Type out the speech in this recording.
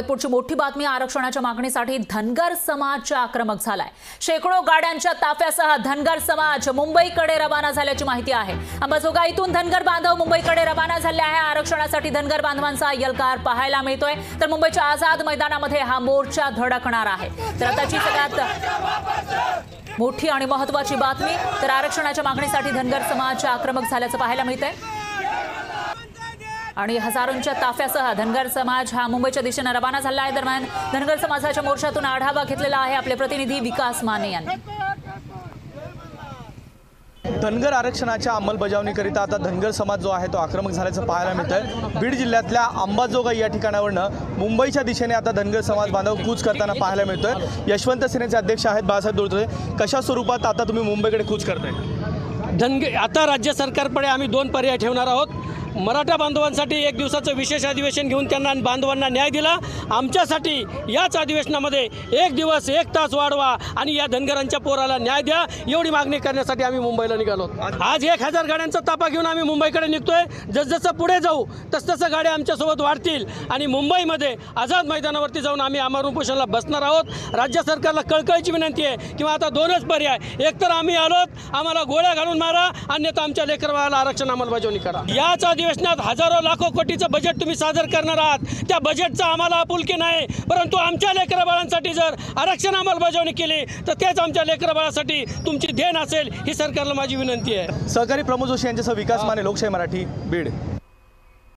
पुढची मोठी बातमी आरक्षणाच्या मागणीसाठी धनगर समाज आक्रमक झालाय। शेकडो गाड्यांच्या ताफ्यासह धनगर समाज मुंबईकडे रवाना झाल्याची माहिती आहे। अंबाजोगाईतून धनगर बांधव मुंबईकडे रवाना झाले आहे। आरक्षणासाठी धनगर बांधवांचा यलकार पाहायला मिळतोय, तर मुंबईच्या आझाद मैदानामध्ये हा मोर्चा धडकणार आहे। तर आताची सगळ्यात मोठी आणि महत्त्वाची बातमी, तर आरक्षणाच्या मागणीसाठी धनगर समाज आक्रमक झाल्याचं पाहायला मिळतंय आणि हजारोंच्या ताफ्यासह धनगर समाज हा मुंबईच्या दिशेने रवाना झाला आहे। दरम्यान धनगर समाजाच्या मोर्चातून आढावा घेतलेला आहे आपले प्रतिनिधी विकास माने यांनी। धनगर आरक्षणाच्या अंमलबजावणीकरिता आता धनगर समाज जो आहे तो आक्रमक झाल्याचं पाहायला मिळतंय। बीड जिल्ह्यातल्या अंबाजोगाई या ठिकाणावरनं मुंबईच्या दिशेने आता धनगर समाज बांधव कूच करताना पाहायला मिळतोय। यशवंत सेनेचे अध्यक्ष आहेत बाळासाहेब दोळतुळे, कशा स्वरूपात आता तुम्ही मुंबईकडे कूच करताय? आता राज्य सरकारकडे आम्ही दोन पर्याय ठेवणार आहोत। मराठा बांधवांसाठी एक दिवसाचं विशेष अधिवेशन घेऊन त्यांना बांधवांना न्याय दिला। आमच्यासाठी याच अधिवेशनामध्ये एक दिवस एक तास वाढवा आणि या धनगरांच्या पोराला न्याय द्या, एवढी मागणी करण्यासाठी आम्ही मुंबईला निघालो। आज 1000 गाड्यांचा ताफा घेऊन आम्ही मुंबईकडे निघतोय। जसजसं पुढे जाऊ तसतसं गाड्या आमच्यासोबत वाढतील आणि मुंबईमध्ये आझाद मैदानावरती जाऊन आम्ही आमरण उपोषणाला बसणार आहोत। राज्य सरकारला कळकळीची विनंती आहे किंवा आता दोनच पर्याय, एक तर आम्ही आलोत, आम्हाला गोळ्या घालून मारा, अन्यथा आमच्या लेकरबाळाला आरक्षण अंमलबजावणी करा। याच अधिवेशनात हजारो लाखो कोटीचं बजेट तुम्ही सादर करणार आहात, त्या बजेटचा आम्हाला आपुलकी नाही, परंतु आमच्या लेकरबाळांसाठी जर आरक्षण अंमलबजावणी केली तर तेच आमच्या लेकरबाळासाठी तुमची देण असेल, ही सरकारला माझी विनंती आहे। सहकारी प्रमोद जोशी यांच्यासह विकास माने, लोकशाही मराठी, बीड।